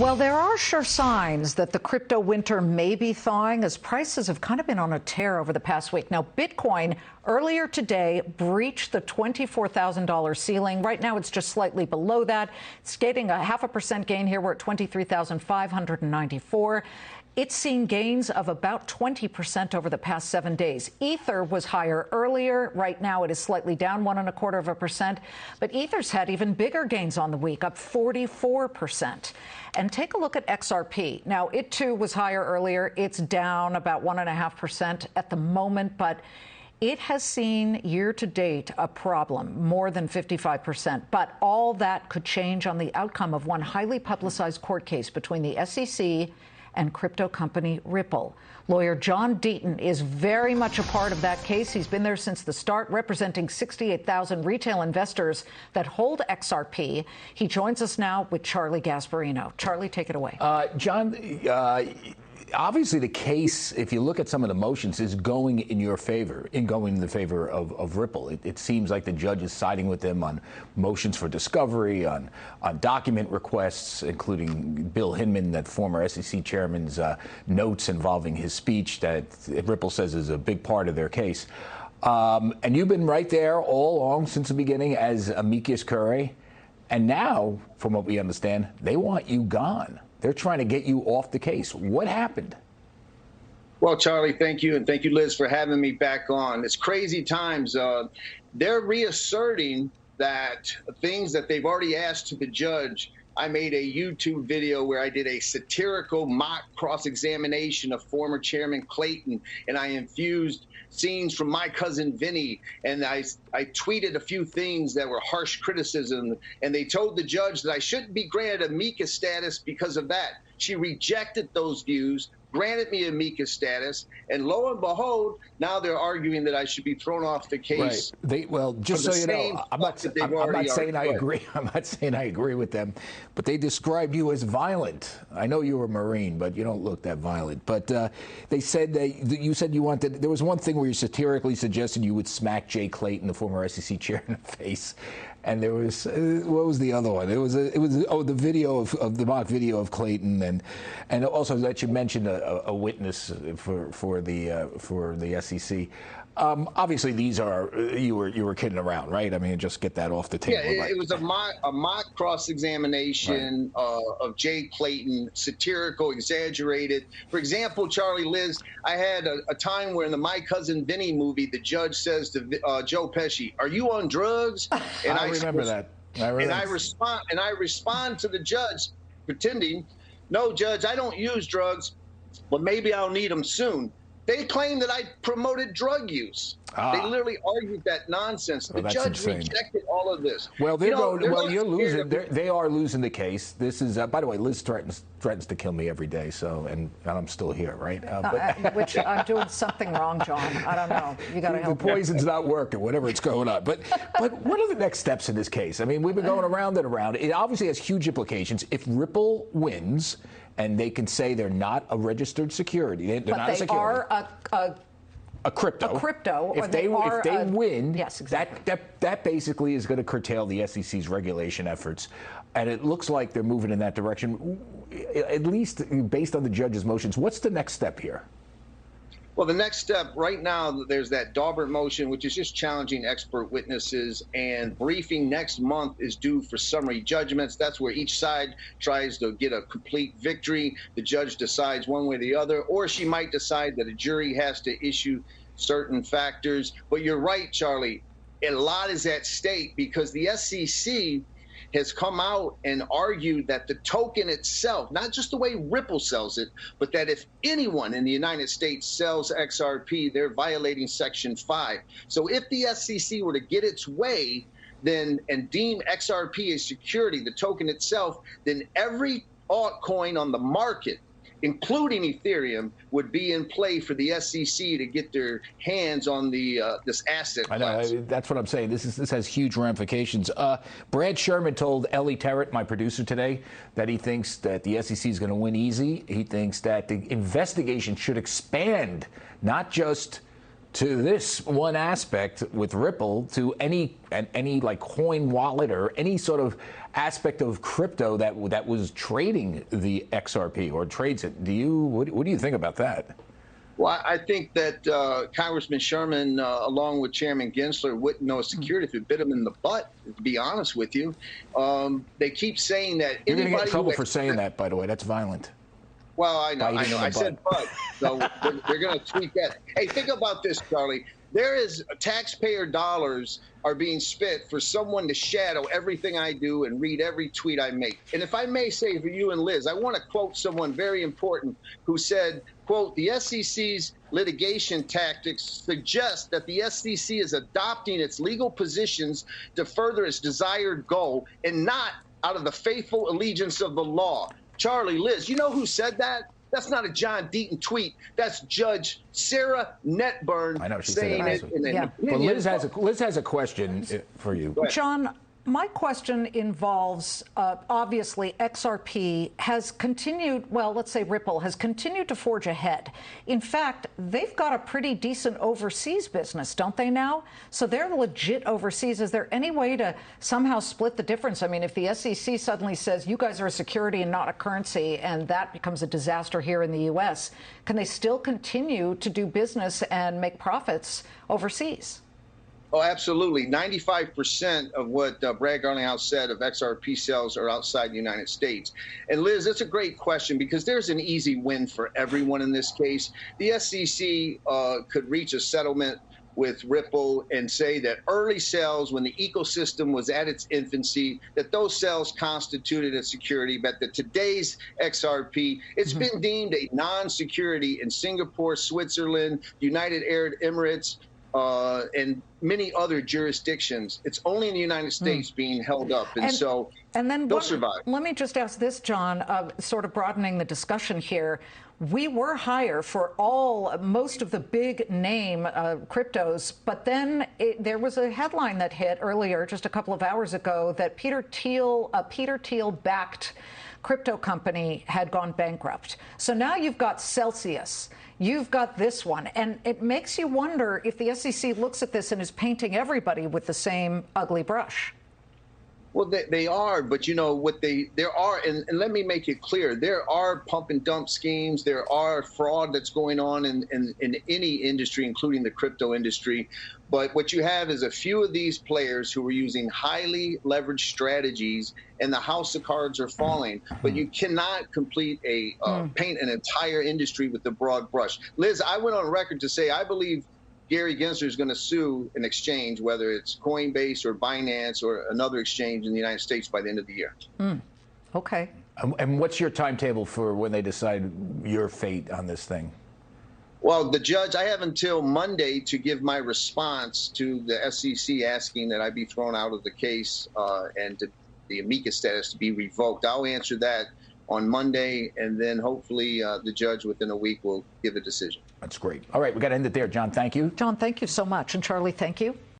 Well, there are sure signs that the crypto winter may be thawing as prices have kind of been on a tear over the past week. Now, Bitcoin earlier today breached the $24,000 ceiling. Right now, it's just slightly below that. It's getting a 0.5% gain here. We're at 23,594. It's seen gains of about 20% over the past 7 days. Ether was higher earlier. Right now, it is slightly down 1.25%. But Ether's had even bigger gains on the week, up 44%. And take a look at XRP. Now, it too was higher earlier. It's down about 1.5% at the moment, but it has seen year to date a problem, more than 55%. But all that could change on the outcome of one highly publicized court case between the SEC and crypto company Ripple. Lawyer John Deaton is very much a part of that case. He's been there since the start, representing 68,000 retail investors that hold XRP. He joins us now with Charlie Gasparino. Charlie, take it away. John, obviously the case, if you look at some of the motions, is going in your favor, going in the favor of Ripple. It seems like the judge is siding with them on motions for discovery, on document requests, including Bill Hinman, that former SEC chairman's notes involving his speech that Ripple says is a big part of their case. And you've been right there all along since the beginning as amicus curiae. And now, from what we understand, they want you gone. They're trying to get you off the case. What happened? Well, Charlie, thank you. And thank you, Liz, for having me back on. It's crazy times. They're reasserting that things that they've already asked to the judge. I made a YouTube video where I did a satirical mock cross-examination of former Chairman Clayton, and I infused scenes from My Cousin Vinny, and I tweeted a few things that were harsh criticism, and they told the judge that I shouldn't be granted amicus status because of that. She rejected those views, granted me amicus status, and lo and behold, now they're arguing that I should be thrown off the case. Right. Well, just so you know, I'm not saying I agree. I'm not saying I agree with them, but they described you as violent. I know you were a Marine, but you don't look that violent. But they said you said you wanted. There was one thing where you satirically suggested you would smack Jay Clayton, the former SEC chair, in the face. And there was what was the other one? It was the video of the mock video of Clayton, and also that you mentioned a witness for the SEC. Obviously, these are you were kidding around, right? I mean, just get that off the table. Yeah, it was a mock cross-examination of Jay Clayton, satirical, exaggerated. For example, Charlie, Liz, I had a time where in the My Cousin Vinny movie, the judge says to Joe Pesci, "Are you on drugs?" And I remember that. I respond to the judge, pretending, "No, Judge, I don't use drugs, but maybe I'll need them soon." They claim that I promoted drug use. They literally argued that nonsense. The judge rejected all of this. Well, you're losing. They are losing the case. This is, by the way, Liz threatens to kill me every day. So, and I'm still here, right? Which I'm doing something wrong, John. I don't know. You got to help. The poison's not working, whatever it's going on. But what are the next steps in this case? I mean, we've been going around and around. It obviously has huge implications. If Ripple wins, and they can say they're not a registered security. They're not a security. Are a crypto. A crypto. If they win, yes, exactly. that basically is going to curtail the SEC's regulation efforts. And it looks like they're moving in that direction, at least based on the judge's motions. What's the next step here? Well, the next step right now, there's that Daubert motion, which is just challenging expert witnesses, and briefing next month is due for summary judgments. That's where each side tries to get a complete victory. The judge decides one way or the other, or she might decide that a jury has to issue certain factors. But you're right, Charlie. A lot is at stake because the SEC has come out and argued that the token itself, not just the way Ripple sells it, but that if anyone in the United States sells XRP, they're violating Section 5. So if the SEC were to get its way and deem XRP a security, the token itself, then every altcoin on the market, including Ethereum, would be in play for the SEC to get their hands on this asset class. I know, that's what I'm saying. This has huge ramifications. Brad Sherman told Ellie Terrett, my producer today, that he thinks that the SEC is going to win easy. He thinks that the investigation should expand, not just to this one aspect with Ripple to any like coin wallet or any sort of aspect of crypto that was trading the XRP or trades it. What do you think about that? Well, I think that Congressman Sherman, along with Chairman Gensler, wouldn't know security if it bit him in the butt, to be honest with you. They keep saying that. You're going to get in trouble for saying that, by the way. That's violent. Well, I know. I said but. So they're going to tweet that. Hey, think about this, Charlie. There is taxpayer dollars are being spent for someone to shadow everything I do and read every tweet I make. And if I may say for you and Liz, I want to quote someone very important who said, quote, the SEC's litigation tactics suggest that the SEC is adopting its legal positions to further its desired goal and not out of the faithful allegiance of the law. Charlie, Liz, you know who said that? That's not a John Deaton tweet. That's Judge Sarah Netburn saying it in an opinion. Well, Liz has a question for you. John, my question involves, obviously, XRP has continued, well, let's say Ripple has continued to forge ahead. In fact, they've got a pretty decent overseas business, don't they now? So they're legit overseas. Is there any way to somehow split the difference? I mean, if the SEC suddenly says you guys are a security and not a currency, and that becomes a disaster here in the U.S., can they still continue to do business and make profits overseas? Oh, absolutely. 95% of what Brad Garlinghouse said of XRP sales are outside the United States. And Liz, that's a great question because there's an easy win for everyone in this case. The SEC could reach a settlement with Ripple and say that early sales, when the ecosystem was at its infancy, that those sales constituted a security, but that today's XRP, it's been deemed a non-security in Singapore, Switzerland, United Arab Emirates, and many other jurisdictions. It's only in the United States being held up, and so then they'll survive. Let me just ask this, John, sort of broadening the discussion here. We were higher for most of the big name cryptos, but then there was a headline that hit earlier, just a couple of hours ago, that Peter Thiel-backed crypto company had gone bankrupt. So now you've got Celsius. You've got this one. And it makes you wonder if the SEC looks at this and is painting everybody with the same ugly brush. Well, they are, but you know what there are, and let me make it clear, there are pump and dump schemes, there are fraud that's going on in any industry, including the crypto industry. But what you have is a few of these players who are using highly leveraged strategies, and the house of cards are falling. But you cannot paint an entire industry with the broad brush. Liz, I went on record to say I believe Gary Gensler is going to sue an exchange, whether it's Coinbase or Binance or another exchange in the United States by the end of the year. Okay. And what's your timetable for when they decide your fate on this thing? Well, the judge, I have until Monday to give my response to the SEC asking that I be thrown out of the case and the amicus status to be revoked. I'll answer that on Monday, and then hopefully the judge within a week will give a decision. That's great. All right, we got to end it there. John, thank you. John, thank you so much. And Charlie, thank you.